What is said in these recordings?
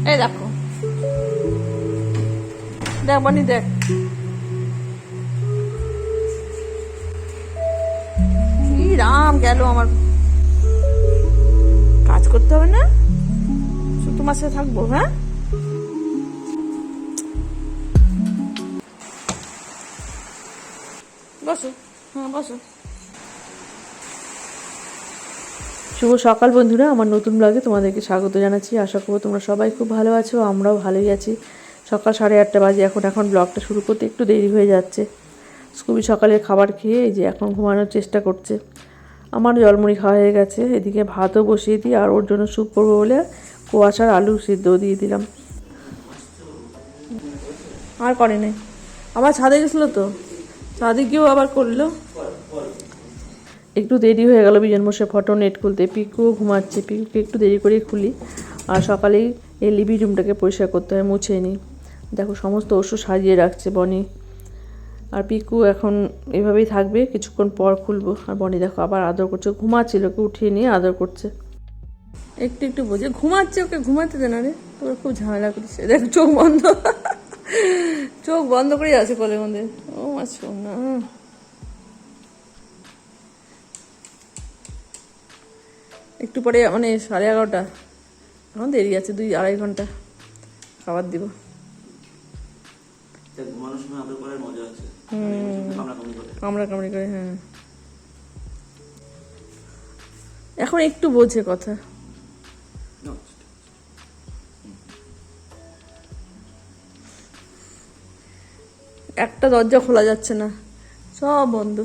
এই দেখো, দেখ বানি দেখ, কি রাম গেল আমার। কাজ করতে হবে না, শুধু তোমার সাথে থাকবো। হ্যাঁ, বসো। হ্যাঁ বসো। শুভ সকাল বন্ধুরা, আমার নতুন ব্লগে তোমাদেরকে স্বাগত জানাচ্ছি। আশা করবো তোমরা সবাই খুব ভালো আছো, আমরাও ভালোই আছি। সকাল 8:30 বাজে এখন ব্লগটা শুরু করতে একটু দেরি হয়ে যাচ্ছে। খুবই সকালের খাবার খেয়ে এই যে এখন ঘুমানোর চেষ্টা করছে। আমার জলমুড়ি খাওয়া হয়ে গেছে, এদিকে ভাতও বসিয়ে দিই, আর ওর জন্য স্যুপ করবো বলে কুয়াশার আলু সিদ্ধ দিয়ে দিলাম। আর করে নেই, আবার ছাদে গেছিলো তো, ছাদে গিয়েও আবার করলো। একটু দেরি হয়ে গেল বিজন মশাই ফটো নেট খুলতে। পিকুও ঘুমাচ্ছে, পিকুকে একটু দেরি করেই খুলি। আর সকালেই এই লিভিং রুমটাকে পরিষ্কার করতে হয়, মুছে নিই। দেখো সমস্ত ওষুধ সাজিয়ে রাখছে বনি। আর পিকু এখন এভাবেই থাকবে, কিছুক্ষণ পর খুলবো। আর বনি দেখো আবার আদর করছে, ঘুমাচ্ছিল, ওকে উঠিয়ে নিয়ে আদর করছে। একটু একটু বোঝে, ঘুমাচ্ছে, ওকে ঘুমাতে দে না রে, তোর খুব ঝামেলা করিস। দেখো চোখ বন্ধ, চোখ বন্ধ করেই আছে কোলের মধ্যে। ও আচ্ছা না, একটু পরে মানে 11:30, এখন দেরি আছে, 2-2.5 ঘন্টা খাবার দিব। কামড়ি করে। হ্যাঁ, এখন একটু বোঝে কথা। একটা দরজা খোলা যাচ্ছে না, সব বন্ধ।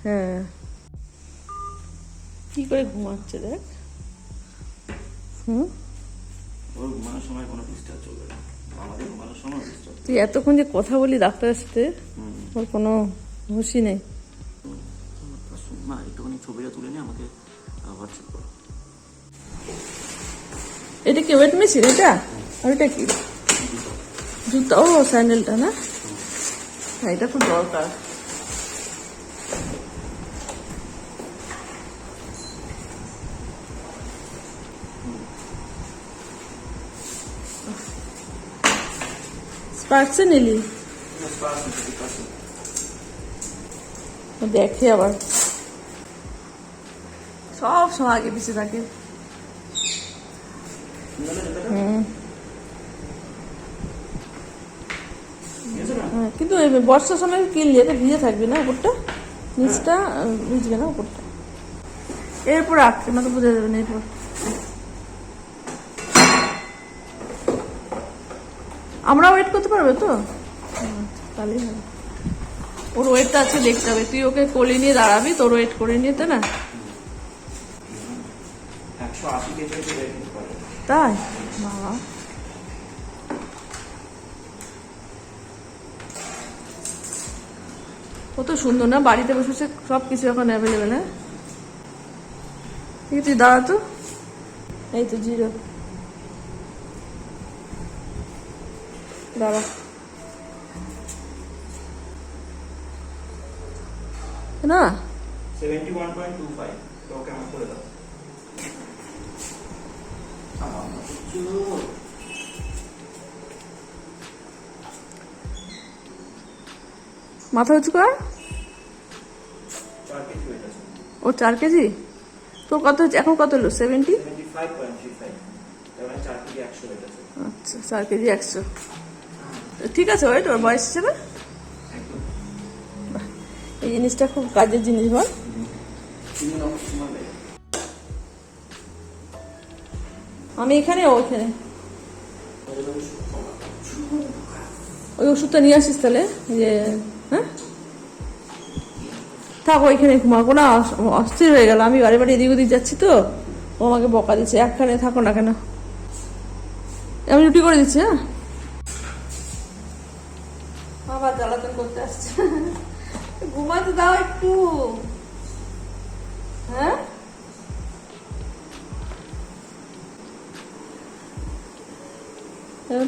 হ্যাঁ, কি করে ঘুমাচ্ছে দেখ। তুই এতক্ষণ যে কথা বলি ডাক্তারের সাথে, ওর কোনো হুঁশি নেই। এটা কি ওয়েট মেশিন? এটা আর এটা কি জুতা? ও স্যান্ডেলটা না, হ্যাঁ এটা খুব দরকার। স্পার্কসে নিলি? দেখে আবার সব সময় আগে পিছিয়ে থাকে। কিন্তু বর্ষার সময় কিনলে এটা ভিজে থাকবে না, উপরটা, নিচটা ভিজবে না, উপরটা। এরপর রাখতে না তো বোঝা যাবে না। এরপর আমরা ওয়েট করতে পারবে তো, তাহলেই হবে। ওর ওয়েটটা আছে দেখতে হবে, তুই ওকে কোলে নিয়ে দাঁড়াবি, তোর ওয়েট করে নিয়ে, তাই না? তাই বাবা, কত সুন্দর না, বাড়িতে বসে বসে সব কিছু এখন অ্যাভেলেবেল। হ্যাঁ, তুই দাঁড়া তো, এই তো 0 দাঁড়া না, 71.25 ওকে আমার করে দাও। মাথা উঁচু কর। 4 কেজি ওয়েট আছে। ও 4 কেজি, তোর কত হচ্ছে এখন? কত হলো? 70? 75.35, তাহলে 4 কেজি 100 ওয়েট আছে। আচ্ছা, 4 কেজি 100, ঠিক আছে ওয়েট ওর বয়স হিসেবে। এই জিনিসটা খুব কাজের জিনিস বল। আমি এখানে, ওখানে ওই ওষুধটা নিয়ে আসিস তাহলে। যে হ্যাঁ থাক, ওইখানে ঘুমাবো না, অস্থির হয়ে গেল। আমি বাড়ি বাড়ি এদিক ওদিক যাচ্ছি তো, ও আমাকে বকা দিচ্ছে, একখানে থাকো না কেন। আমি রুটি করে দিচ্ছি। হ্যাঁ, আবার জ্বালাতন করতে আসছে। ঘুমাতে দাও একটু। হ্যাঁ,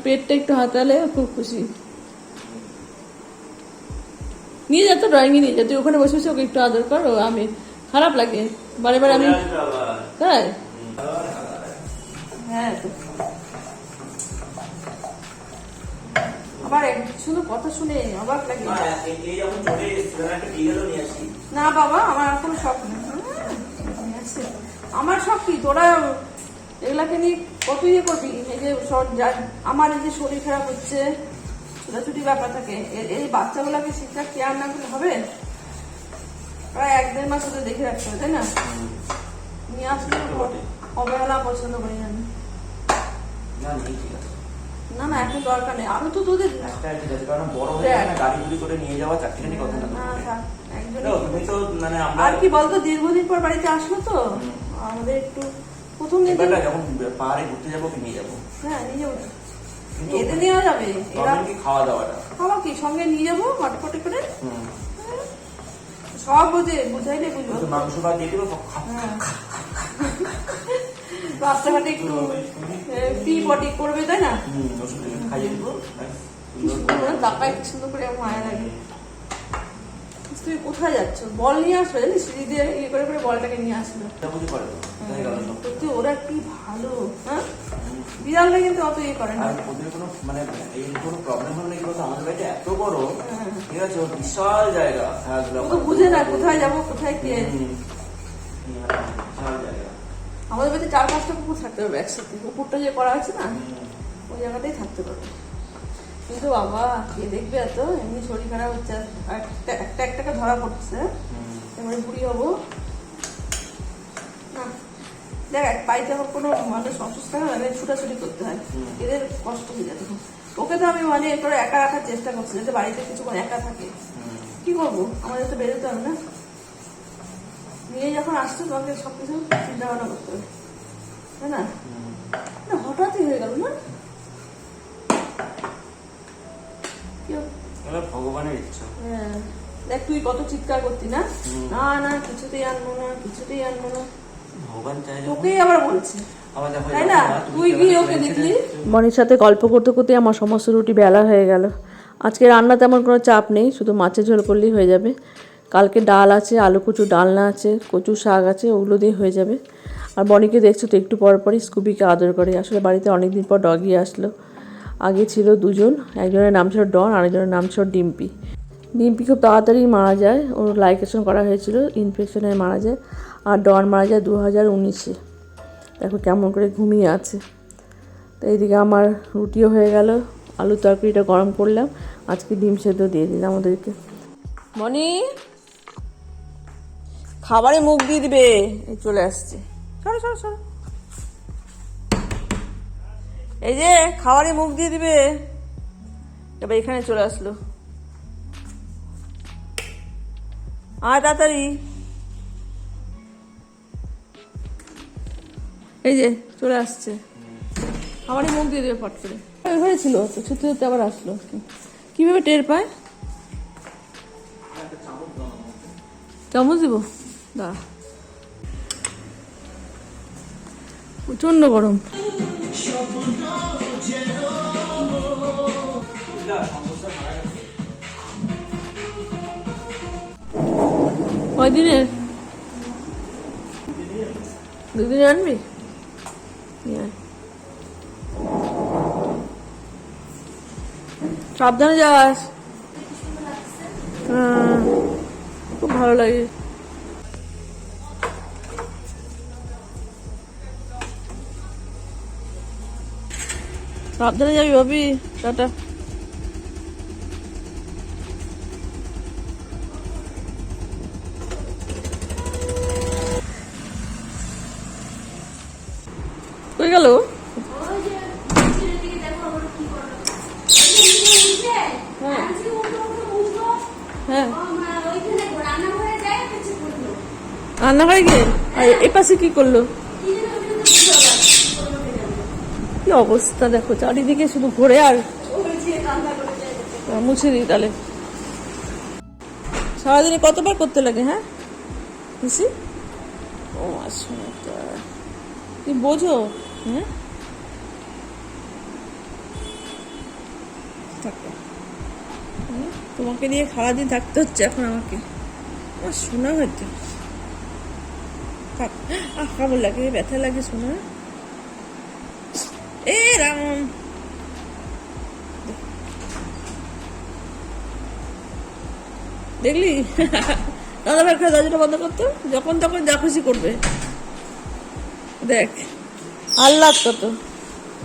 পেটটা একটু হাতালে খুব খুশি। নিয়ে যা তো, ড্রয়িংয়ে নিয়ে যা, তুই ওখানে বসে বসে ওকে একটু আদর কর। ও আমি খারাপ লাগে বারে বারে আমি তাই হ্যাঁ তো আবার শুধু কথা শুনে অবাক লাগে না বাবা আমার কোনো শখ নেই আমার শখ কি তোরা এগুলাকে নিয়ে কত ইয়ে করবি এই যে আমার এই যে শরীর খারাপ হচ্ছে ছোটাছুটি ব্যাপার থাকে এই বাচ্চাগুলাকে ঠিকঠাক কেয়ার না করলে হবে প্রায় 1-1.5 মাস ওদের দেখে রাখতে হবে তাই না নিয়ে আসলে অবহেলা পছন্দ করি আমি না না এখন দরকার নেই আরো তো তোদের আর কি বলতো দীর্ঘদিন পর বাড়িতে আসলো তো আমাদের একটু প্রথম দিন যখন পাহাড়ে ঘুরতে যাবো নিয়ে যাবো হ্যাঁ নিয়ে যাবো এদের নেওয়া যাবে খাওয়া দাওয়াটা খাওয়া কি সঙ্গে নিয়ে যাবো হটপটে করে সব বুঝাইলে বুঝবো মাংস ভাত দিয়ে দেবো রাস্তাঘাটে একটু পি পটি করবে তাই না খাইয়ে দেবো তাকায় কি সুন্দর করে মায়া লাগে তুমি কোথায় যাচ্ছ বল নিয়ে আসবে জানিস সিঁড়ি দিয়ে ইয়ে করে করে বলটাকে নিয়ে আসবে সত্যি ওরা কি ভালো হ্যাঁ বিড়ালটা কিন্তু অত ইয়ে করে না ওদের কোনো মানে এই কোনো প্রবলেম হলে কি বলতো আমাদের বাড়িটা এত বড় ঠিক আছে ওর বিশাল জায়গা তো বুঝে না কোথায় যাবো কোথায় কে বিশাল জায়গা আমাদের বাড়িতে 4-5টা কুকুর থাকতে পারবে একসাথে কুকুরটা যে করা হয়েছে না ওই জায়গাতেই থাকতে পারবে কিন্তু বাবা কে দেখবে এত এমনি শরীর খারাপ হচ্ছে একটা একটা ধরা পড়ছে এবারে বুড়ি হবো না দেখ পাইতে আমার কোনো মানুষ অসুস্থ হয় মানে ছুটাছুটি করতে হয় এদের কষ্ট হয়ে যাবে ওকে তো আমি মানে এরপরে একা রাখার চেষ্টা করছি যাতে বাড়িতে কিছুক্ষণ একা থাকে কি করবো আমাদের তো বেরোতে হবে না নিয়ে যখন আসছো তোমাকে সবকিছু চিন্তা ভাবনা করতে হবে তাই না হঠাৎই হয়ে গেল না ভগবানের ইচ্ছা হ্যাঁ দেখ তুই কত চিৎকার করতি না না না কিছুতেই আনবো না কিছুতেই আনবো না ভগবান চাই তোকেই আবার বলছি তাই না তুই গিয়ে ওকে দেখলি বনির সাথে গল্প করতে করতে আমার সমস্ত রুটি বেলা হয়ে গেল আজকে রান্না তেমন কোনো চাপ নেই শুধু মাছের ঝোল করলেই হয়ে যাবে কালকে ডাল আছে আলু কচু ডালনা আছে কচু শাক আছে ওগুলো দিয়ে হয়ে যাবে আর বনিকে দেখছো তো একটু পর পরই স্কুবিকে আদর করে আসলে বাড়িতে অনেকদিন পর ডগি আসলো আগে ছিল দুজন একজনের নাম ছিল ডন আরেকজনের নাম ছিল ডিম্পি ডিম্পি খুব তাড়াতাড়ি মারা যায় ওর লাইকেশন করা হয়েছিল ইনফেকশনে মারা যায় আর ডন মারা যায় 2019-এ দেখো কেমন করে ঘুমিয়ে আছে তো এইদিকে আমার রুটিও হয়ে গেল আলু তরকারিটা গরম করলাম আজকে ডিম সেদ্ধ দিয়ে দিলাম ওদেরকে মনি খাবারে মুখ দিয়ে দিবে এই চলে আসছে সরো সরো সরো এই যে খাবারে মুখ দিয়ে দিবে এবার এখানে চলে আসলো আয় তাড়াতাড়ি এই যে চলে আসছে খাবারে মুখ দিয়ে দেবে ফট করে ওইভাবে ছিল তো ছুটতে ছুটতে আবার আসলো কিভাবে টের পায় চামচ দিব দাঁড়া প্রচন্ড গরম কয়দিনের 2 দিনে আনবি সাবধানে যাস খুব ভালো লাগে সাবধানে যাবি ভাবি টাটা কই গেল হ্যাঁ রান্নাঘরে গিয়ে আর এ পাশে কি করলো কি অবস্থা দেখো চারিদিকে শুধু ঘুরে আর মুছে দিই তাহলে সারাদিনে কতবার করতে লাগে হ্যাঁ খুশি ও আচ্ছা তুমি বোঝো হ্যাঁ তোমাকে নিয়ে সারাদিন থাকতে হচ্ছে এখন আমাকে আমার শোনা হয়তো থাক। কেমন লাগে, ব্যথা লাগে শোনা। এ রাম, দেখলি দাদা ভাই খেয়ে দরজাটা বন্ধ করতো, যখন তখন যা খুশি করবে। দেখ আল্লাহ কত,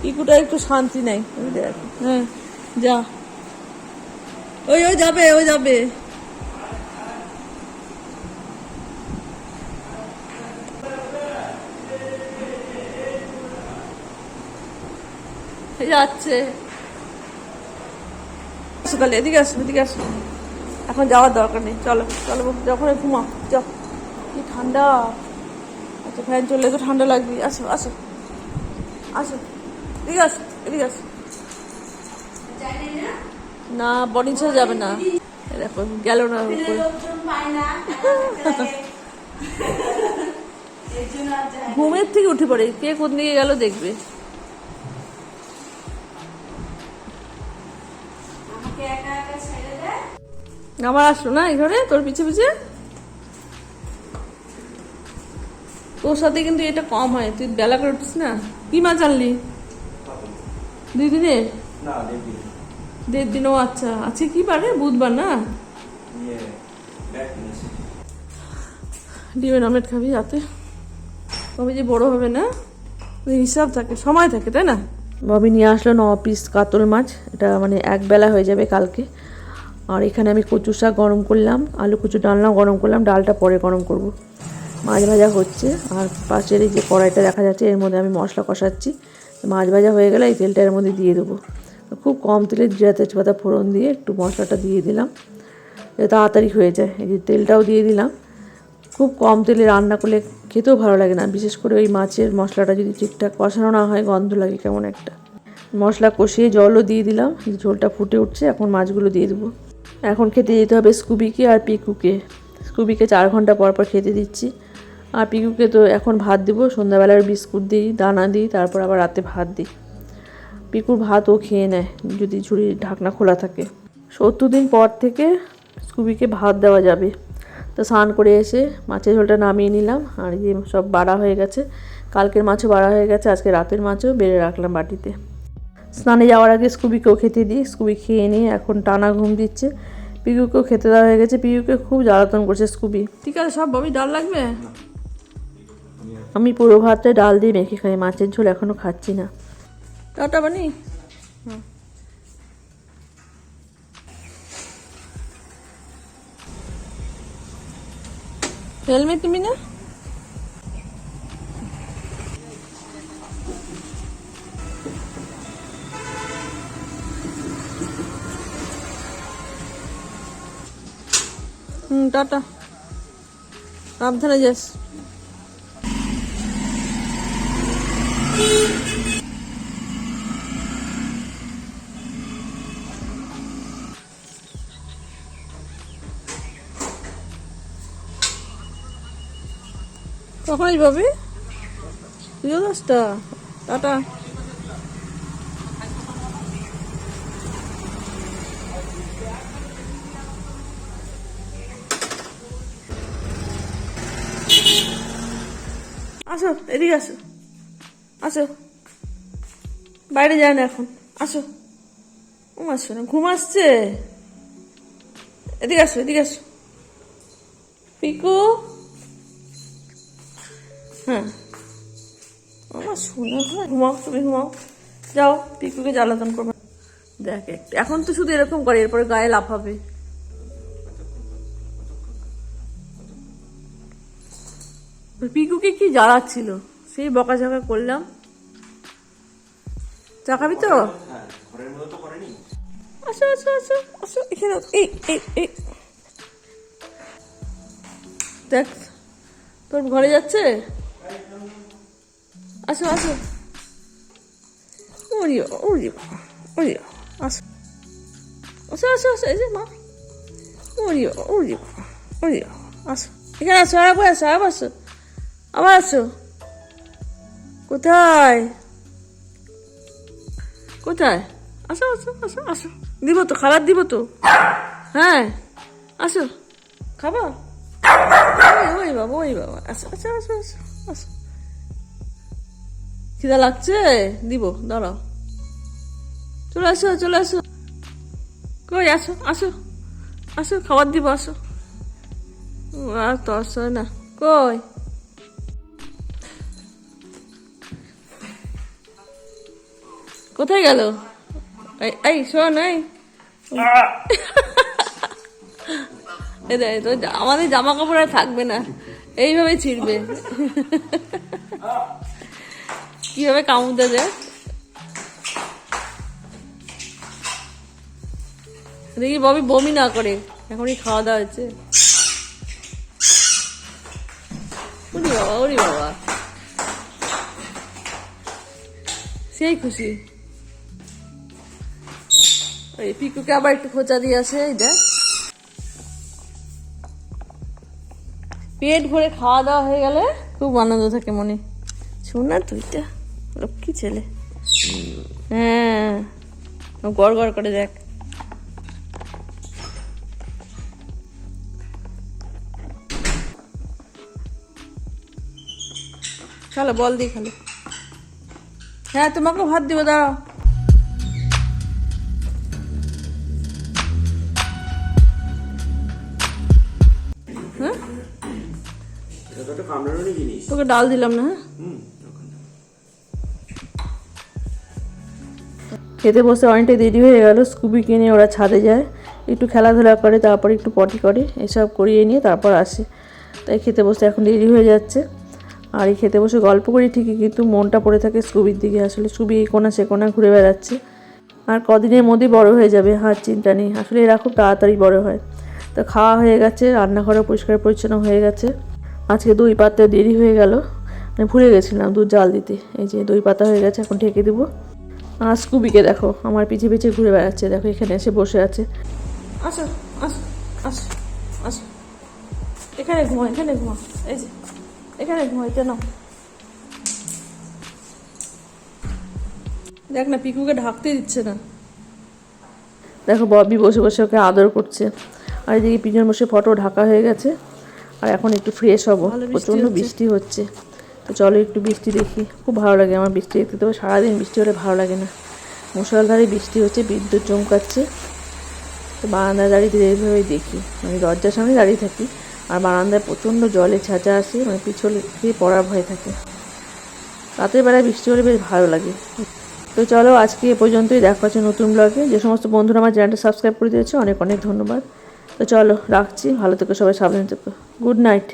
ইকুটা একটু শান্তি নাই। ওই দেখ, হ্যাঁ যা, ওই ওই যাবে, ওই যাবে। যাচ্ছে সকালে। এদিকে আসো, এদিকে আসো, এখন যাওয়ার দরকার নেই, চলো চলো যখন ঘুমা। চল, কি ঠান্ডা। আচ্ছা ফ্যান চললে তো ঠান্ডা লাগবে। আসো আসো আসো, এদিকে আসো, এদিকে আসো। না বনিছা যাবে না, দেখো গেল না উপরে। ঘুমের থেকে উঠে পড়ে, কে কোন দিকে গেল দেখবে। আমার আসলো না এখানে তোর পিছে পিছে। তোর সাথে কিন্তু এটা কম হয়, তুই বেলা করে উঠিস না। কি মাছ আনলি? 2 দিনের? না, 1.5 দিন। 1.5 দিন? ও আচ্ছা, আজকে কি বারে? বুধবার না? ডিমের অমলেট খাবি রাতে? তবে যে বড় হবে না, হিসাব থাকে, সময় থাকে, তাই না? ববি নিয়ে আসলো 9 পিস কাতল মাছ, এটা মানে এক বেলা হয়ে যাবে কালকে। আর এখানে আমি কচু শাক গরম করলাম, আলু কচু ডালনা গরম করলাম, ডালটা পরে গরম করব। মাছ ভাজা হচ্ছে, আর পাশের এই যে কড়াইটা দেখা যাচ্ছে এর মধ্যে আমি মশলা কষাচ্ছি। মাছ ভাজা হয়ে গেলে এই তেলটা এর মধ্যে দিয়ে দেবো। খুব কম তেলে জিরা তেজপাতা ফোড়ন দিয়ে একটু মশলাটা দিয়ে দিলাম, তাড়াতাড়ি হয়ে যায়। এই যে তেলটাও দিয়ে দিলাম। খুব কম তেলে রান্না করলে খেতেও ভালো লাগে না, বিশেষ করে ওই মাছের মশলাটা যদি ঠিকঠাক কষানো না হয়, গন্ধ লাগে কেমন একটা। মশলা কষিয়ে জলও দিয়ে দিলাম, ঝোলটা ফুটে উঠছে, এখন মাছগুলো দিয়ে দেবো। এখন খেতে যেতে হবে স্কুবিকে আর পিকুকে। স্কুবিকে 4 ঘন্টা পর পর খেতে দিচ্ছি, আর পিকুকে তো এখন ভাত দিব। সন্ধ্যাবেলার বিস্কুট দিই, দানা দিই, তারপর আবার রাতে ভাত দিই। পিকুর ভাত ও খেয়ে নেয় যদি ঝুড়ির ঢাকনা খোলা থাকে। 70 দিন পর থেকে স্কুবিকে ভাত দেওয়া যাবে। তো স্নান করে এসে মাছের ঝোলটা নামিয়ে নিলাম, আর এই সব বাড়া হয়ে গেছে। কালকের মাছও বাড়া হয়ে গেছে, আজকে রাতের মাছও বেড়ে রাখলাম বাটিতে। স্নানে যাওয়ার আগে স্কুবিকেও খেতে দিই, স্কুবি খেয়ে নিয়ে এখন টানা ঘুম দিচ্ছে। পিকুকেও খেতে দেওয়া হয়ে গেছে, পিকুকে খুব জ্বালাতন করছে স্কুবি। ঠিক আছে সব, ববি ডাল লাগবে? আমি পুরো ভাতটা ডাল দিয়ে মেখে খাই, মাছের ঝোল এখনো খাচ্ছি না। টাটা বানি। হেলমেট তুমি না? টাটা, সাবধানে যাস। কখন আসবি? 10টা। টাটা। আসো এদিকে আসো, আসো, বাইরে যায় না এখন, আসো। ও আসো না, ঘুম আসছে। এদিকে আসো, এদিকে আসো পিকু। হ্যাঁ আমার শোনা হয়, ঘুমাও, তুমি ঘুমাও, যাও। পিকুকে জ্বালাতন করবে, দেখ একটু। এখন তো শুধু এরকম করে, এরপরে গায়ে লাফাবে। পিকুকে কি জ্বালাচ্ছিল, সেই বকাঝকা করলাম। চা খাবি তো? আসো আসো আসো আসো, এখানে এই এই এই দেখ, তোর ঘরে যাচ্ছে। আসো আসো, ওরিও ওরিও ওরিও, আসো আসো আসো আসো, এই যে মা, ওরিও ওরিও ওরিও, আসো এখানে আসো, আবার আসো, আবার আসো, আবার আসো। কোথায় কোথায়? আসো আসো আসো আসো, দিব তো, খাবার দিব তো। হ্যাঁ আসো, খাবা? ওই বাবা ওই বাবা, আচ্ছা আচ্ছা আচ্ছা আচ্ছা আচ্ছা, খিদা লাগছে, দিব, দাঁড়াও, চলে আসো চলে আসো, কই আসো আসো আসো, খাবার দিব, আসো। আর তো আসো না, কই কোথায় গেল? এই এই শোন, এই তো আমাদের জামা কাপড় আর থাকবে না, এইভাবে ছিড়বে, কিভাবে কামড় দেয়। দেখি ববি বমি না করে, এখনই খাওয়া দাওয়া হচ্ছে। ওরে বাবা ওরে বাবা, সেই খুশি। ওই পিকুকে আবার একটু খোঁচা দিয়ে আসে, এই দেখ, পেট ভরে খাওয়া দাওয়া হয়ে গেলে খুব আনন্দ থাকে মনে। শোন না তুইটা লক্ষ্মী ছেলে, হ্যাঁ গড় গড় করে দেখ। খালো বল দিয়ে খালো, হ্যাঁ তোমাকে ভাত দিব, দাঁড়াও। হ্যাঁ এটা তো একটা কামড়ানোরই জিনিস। তোকে ডাল দিলাম না, হ্যাঁ খেতে বসে অনেকটাই দেরি হয়ে গেল। স্কুবিকে নিয়ে ওরা ছাদে যায়, একটু খেলাধুলা করে, তারপর একটু পটি করে, এসব করিয়ে নিয়ে তারপর আসে। তাই খেতে বসে এখন দেরি হয়ে যাচ্ছে। আর এই খেতে বসে গল্প করি ঠিকই, কিন্তু মনটা পড়ে থাকে স্কুবির দিকে। আসলে স্কুবি এই কোনা সে কোনা ঘুরে বেড়াচ্ছে, আর কদিনের মধ্যেই বড় হয়ে যাবে, হার চিন্তা নেই। আসলে এরা খুব তাড়াতাড়ি বড় হয়। তো খাওয়া হয়ে গেছে, রান্নাঘরে পরিষ্কার পরিচ্ছন্ন হয়ে গেছে। আজকে দই পাতে দেরি হয়ে গেল, মানে ভুলে গেছিলাম দুধ জাল দিতে। এই যে দই পাতা হয়ে গেছে, এখন ঢেকে দিব। আর স্কুবিকে দেখো আমার পিছে পিছে ঘুরে বেড়াচ্ছে, দেখো এখানে এসে বসে আছে। আসো আসো আসো আসো, এখানে ঘুমা, এখানে ঘুমা, এই যে এখানে ঘুমা, এটা নাও। দেখ না পিকুকে ঢাকতে দিচ্ছে না, দেখো ববি বসে বসে ওকে আদর করছে। আর এদিকে পিছন বসে ফটো ঢাকা হয়ে গেছে। আর এখন একটু ফ্রেশ হবো, প্রচণ্ড বৃষ্টি হচ্ছে। তো চলো একটু বৃষ্টি দেখি, খুব ভালো লাগে আমার বৃষ্টি দেখতে। তবে সারাদিন বৃষ্টি হলে ভালো লাগে না, মুষলধারে বৃষ্টি হচ্ছে, বিদ্যুৎ চমকাচ্ছে। তো বারান্দায় দাঁড়িয়ে এইভাবেই দেখি, আমি দরজার সামনে দাঁড়িয়ে থাকি। আর বারান্দায় প্রচণ্ড জলে ছাঁচা আসে, মানে পিছলে দিয়ে পড়ার ভয় থাকে। রাতের বেলায় বৃষ্টি হলে বেশ ভালো লাগে। তো চলো আজকে এ পর্যন্তই, দেখা হচ্ছে নতুন ব্লগে। যে সমস্ত বন্ধুরা আমার চ্যানেলটা সাবস্ক্রাইব করে দিয়েছে অনেক অনেক ধন্যবাদ। তো চলো রাখছি, ভালো থেকো সবাই, সাবধানে থেকো, গুড নাইট।